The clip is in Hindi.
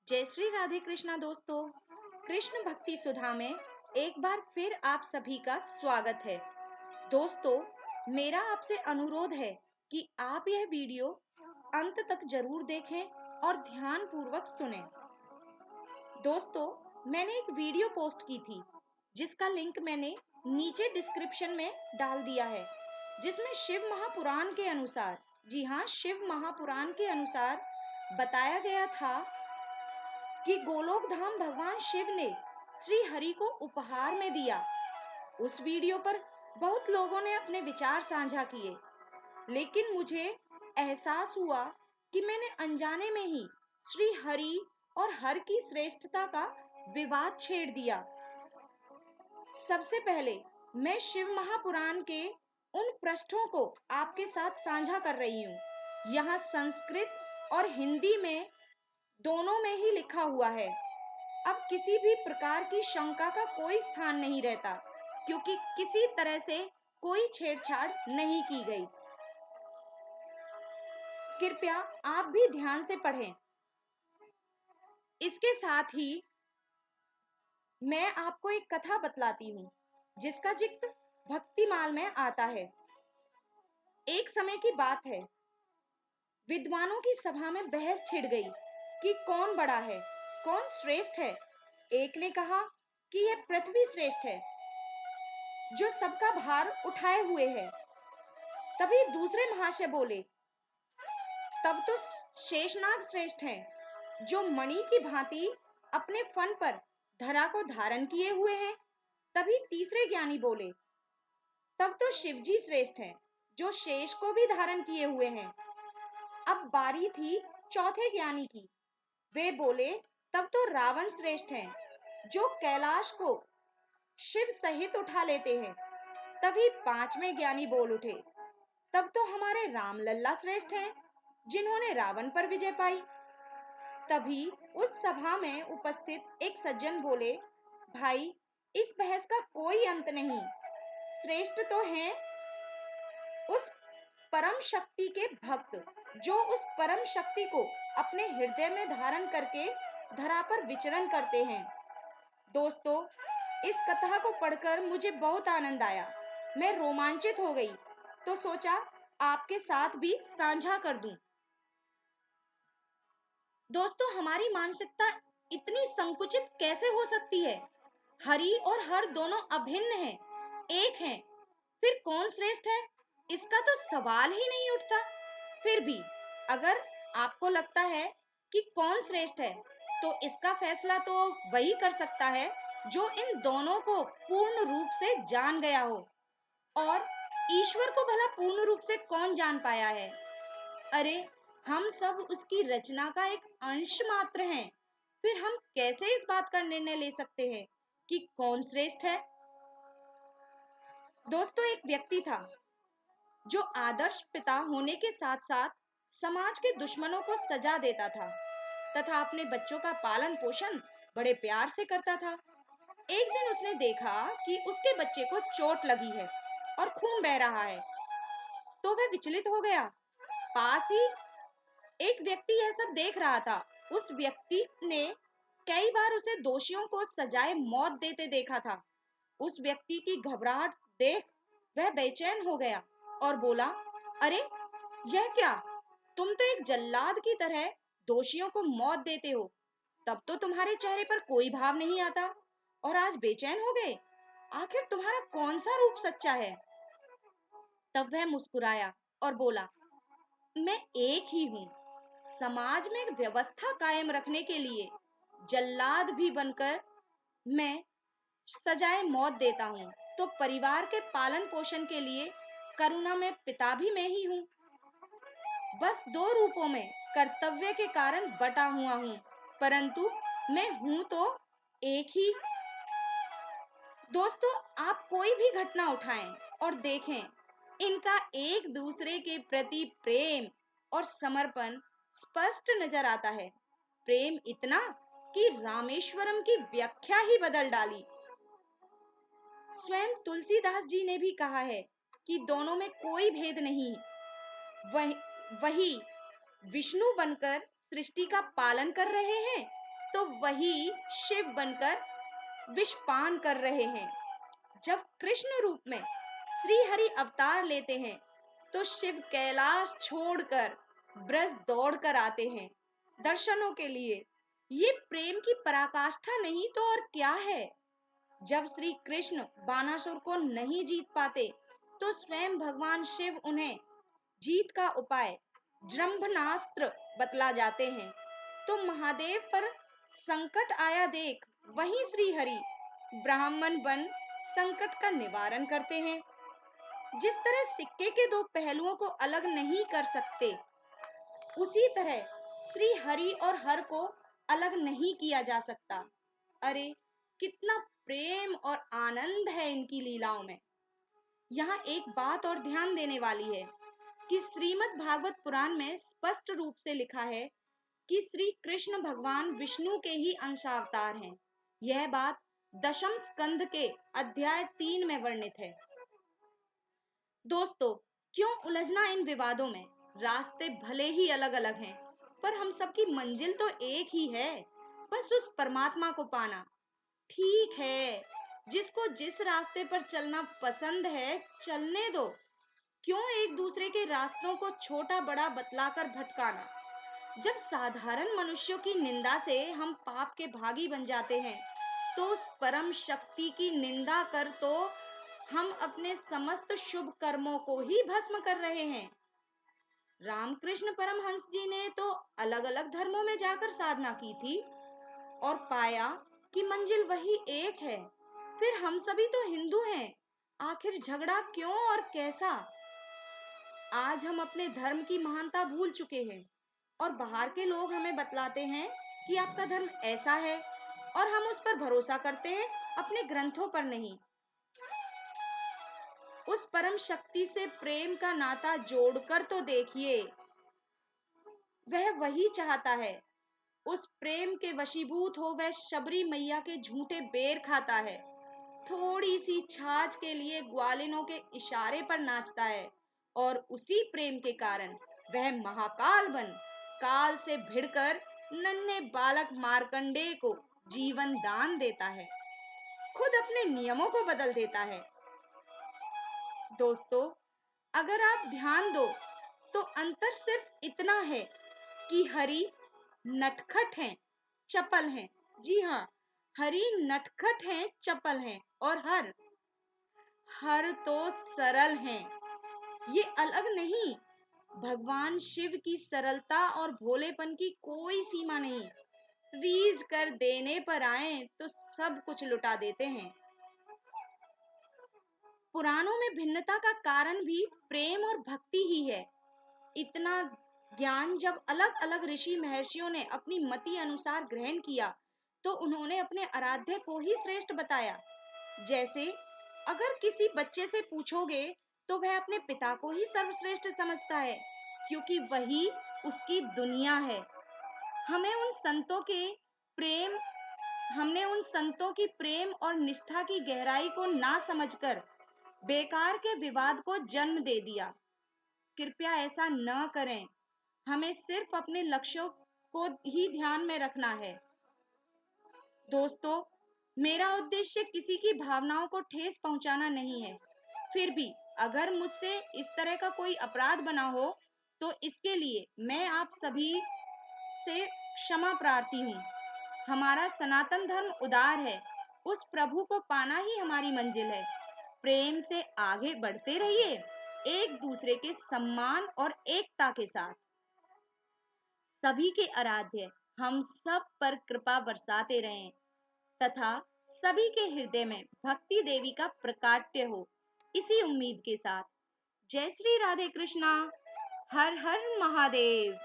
जय श्री राधे कृष्णा दोस्तों। कृष्ण भक्ति सुधा में एक बार फिर आप सभी का स्वागत है। दोस्तों, मेरा आपसे अनुरोध है कि आप यह वीडियो अंत तक जरूर देखें और ध्यान पूर्वक सुनें। दोस्तों, मैंने एक वीडियो पोस्ट की थी जिसका लिंक मैंने नीचे डिस्क्रिप्शन में डाल दिया है, जिसमें शिव महापुराण के अनुसार, जी हाँ, शिव महापुराण के अनुसार बताया गया था कि गोलोक धाम भगवान शिव ने श्री हरि को उपहार में दिया। उस वीडियो पर बहुत लोगों ने अपने विचार साझा किए, लेकिन मुझे एहसास हुआ कि मैंने अनजाने में ही श्री हरि और हर की श्रेष्ठता का विवाद छेड़ दिया। सबसे पहले मैं शिव महापुराण के उन पृष्ठों को आपके साथ साझा कर रही हूँ। यहाँ संस्कृत और हिंदी में दोनों में ही लिखा हुआ है। अब किसी भी प्रकार की शंका का कोई स्थान नहीं रहता, क्योंकि किसी तरह से कोई छेड़छाड़ नहीं की गई। कृपया आप भी ध्यान से पढ़ें। इसके साथ ही मैं आपको एक कथा बतलाती हूँ जिसका जिक्र भक्तिमाल में आता है। एक समय की बात है, विद्वानों की सभा में बहस छिड़ गई कि कौन बड़ा है, कौन श्रेष्ठ है। एक ने कहा कि यह पृथ्वी श्रेष्ठ है, जो सबका भार उठाए हुए है। तभी दूसरे महाशय बोले, तब तो शेषनाग श्रेष्ठ हैं, जो मणि की भांति अपने फन पर धरा को धारण किए हुए हैं। तभी तीसरे ज्ञानी बोले, तब तो शिवजी श्रेष्ठ हैं, जो शेष को भी धारण किए हुए हैं। अब बारी थी चौथे ज्ञानी की। वे बोले, तब तो रावण श्रेष्ठ हैं, जो कैलाश को शिव सहित उठा लेते हैं। तभी पांचवें ज्ञानी बोल उठे, तब तो हमारे राम लल्ला श्रेष्ठ हैं, जिन्होंने रावण पर विजय पाई। तभी उस सभा में उपस्थित एक सज्जन बोले, भाई, इस बहस का कोई अंत नहीं। श्रेष्ठ तो हैं उस परम शक्ति के भक्त, जो उस परम शक्ति को अपने हृदय में धारण करके धरा पर विचरण करते हैं। दोस्तों, इस कथा को पढ़कर मुझे बहुत आनंद आया। मैं रोमांचित हो गई, तो सोचा आपके साथ भी साझा कर दूं। दोस्तों, हमारी मानसिकता इतनी संकुचित कैसे हो सकती है? हरि और हर दोनों अभिन्न हैं, एक हैं। फिर कौन श्रेष्ठ है, इसका तो सवाल ही नहीं उठता। फिर भी अगर आपको लगता है कि कौन श्रेष्ठ है, तो इसका फैसला तो वही कर सकता है जो इन दोनों को पूर्ण रूप से जान गया हो। और ईश्वर को भला पूर्ण रूप से कौन जान पाया है? अरे, हम सब उसकी रचना का एक अंश मात्र हैं। फिर हम कैसे इस बात का निर्णय ले सकते हैं कि कौन श्रेष्ठ है? दोस्तों, एक व्यक्ति था जो आदर्श पिता होने के साथ साथ समाज के दुश्मनों को सजा देता था तथा अपने बच्चों का पालन पोषण बड़े प्यार से करता था। एक दिन उसने देखा कि उसके बच्चे को चोट लगी है और खून बह रहा है, तो वह विचलित हो गया। पास ही एक व्यक्ति यह सब देख रहा था। उस व्यक्ति ने कई बार उसे दोषियों को सजाए मौत देते देखा था। उस व्यक्ति की घबराहट देख वह बेचैन हो गया और बोला, अरे, यह क्या? तुम तो एक जल्लाद की तरह दोषियों को मौत देते हो। तब तो तुम्हारे चेहरे पर कोई भाव नहीं आता, और आज बेचैन हो गए। आखिर तुम्हारा कौन सा रूप सच्चा है? तब वह मुस्कुराया और बोला, मैं एक ही हूँ। समाज में व्यवस्था कायम रखने के लिए जल्लाद भी बनकर मैं सजाए मौत देता हूँ, तो परिवार के पालन पोषण के लिए करुणा में पिता भी मैं ही हूँ। बस दो रूपों में कर्तव्य के कारण बटा हुआ हूँ, परंतु मैं हूँ तो एक ही। दोस्तों, आप कोई भी घटना उठाएं और देखें, इनका एक दूसरे के प्रति प्रेम और समर्पण स्पष्ट नजर आता है। प्रेम इतना कि रामेश्वरम की व्याख्या ही बदल डाली। स्वयं तुलसीदास जी ने भी कहा है कि दोनों में कोई भेद नहीं। वही विष्णु बनकर सृष्टि का पालन कर रहे हैं तो वही शिव बनकर विषपान कर रहे हैं। जब कृष्ण रूप में श्री हरि अवतार लेते हैं तो शिव कैलाश छोड़कर ब्रज दौड़कर आते हैं दर्शनों के लिए। ये प्रेम की पराकाष्ठा नहीं तो और क्या है। जब श्री कृष्ण बानासुर को नहीं जीत पाते तो स्वयं भगवान शिव उन्हें जीत का उपाय जृंभनास्त्र बतला जाते हैं। तो महादेव पर संकट आया देख वहीं श्री हरि ब्राह्मण बन संकट का निवारण करते हैं। जिस तरह सिक्के के दो पहलुओं को अलग नहीं कर सकते, उसी तरह श्री हरि और हर को अलग नहीं किया जा सकता। अरे कितना प्रेम और आनंद है इनकी लीलाओं में। यहाँ एक बात और ध्यान देने वाली है कि श्रीमद् भागवत पुराण में स्पष्ट रूप से लिखा है कि श्री कृष्ण भगवान विष्णु के ही अंशावतार हैं। यह बात दशम स्कंद के अध्याय 3 में वर्णित है। दोस्तों, क्यों उलझना इन विवादों में। रास्ते भले ही अलग अलग हैं, पर हम सबकी मंजिल तो एक ही है, बस उस परमात्मा को पाना। ठीक है, जिसको जिस रास्ते पर चलना पसंद है चलने दो। क्यों एक दूसरे के रास्तों को छोटा बड़ा बतलाकर भटकाना। जब साधारण मनुष्यों की निंदा से हम पाप के भागी बन जाते हैं तो उस परम शक्ति की निंदा कर तो हम अपने समस्त शुभ कर्मों को ही भस्म कर रहे हैं। रामकृष्ण परमहंस जी ने तो अलग अलग धर्मों में जाकर साधना की थी और पाया कि मंजिल वही एक है। फिर हम सभी तो हिंदू हैं, आखिर झगड़ा क्यों और कैसा। आज हम अपने धर्म की महानता भूल चुके हैं और बाहर के लोग हमें बतलाते हैं कि आपका धर्म ऐसा है और हम उस पर भरोसा करते हैं, अपने ग्रंथों पर नहीं। उस परम शक्ति से प्रेम का नाता जोड़कर तो देखिए। वह वही चाहता है। उस प्रेम के वशीभूत हो वह शबरी मैया के झूठे बेर खाता है। थोड़ी सी छाछ के लिए ग्वालिनों के इशारे पर नाचता है और उसी प्रेम के कारण वह महाकाल बन काल से भिड़कर नन्हे बालक मार्कंडेय को जीवन दान देता है, खुद अपने नियमों को बदल देता है। दोस्तों, अगर आप ध्यान दो तो अंतर सिर्फ इतना है कि हरि नटखट हैं, चपल हैं। जी हाँ, हरि नटखट हैं, चपल हैं और हर तो सरल हैं। ये अलग नहीं। भगवान शिव की सरलता और भोलेपन की कोई सीमा नहीं। रीझ कर देने पर आए तो सब कुछ लुटा देते हैं। पुराणों में भिन्नता का कारण भी प्रेम और भक्ति ही है। इतना ज्ञान जब अलग अलग ऋषि महर्षियों ने अपनी मति अनुसार ग्रहण किया तो उन्होंने अपने आराध्य को ही श्रेष्ठ बताया। जैसे अगर किसी बच्चे से पूछोगे तो वह अपने पिता को ही सर्वश्रेष्ठ समझता है, क्योंकि वही उसकी दुनिया है। हमें उन संतों के प्रेम हमने उन संतों की प्रेम और निष्ठा की गहराई को ना समझकर बेकार के विवाद को जन्म दे दिया। कृपया ऐसा न करें। हमें सिर्फ अपने लक्ष्यों को ही ध्यान में रखना है। दोस्तों, मेरा उद्देश्य किसी की भावनाओं को ठेस पहुंचाना नहीं है। फिर भी अगर मुझसे इस तरह का कोई अपराध बना हो तो इसके लिए मैं आप सभी से क्षमा प्रार्थी हूँ। हमारा सनातन धर्म उदार है। उस प्रभु को पाना ही हमारी मंजिल है। प्रेम से आगे बढ़ते रहिए, एक दूसरे के सम्मान और एकता के साथ। सभी के आराध्य हम सब पर कृपा बरसाते रहें तथा सभी के हृदय में भक्ति देवी का प्रकाट्य हो, इसी उम्मीद के साथ। जय श्री राधे कृष्णा। हर हर महादेव।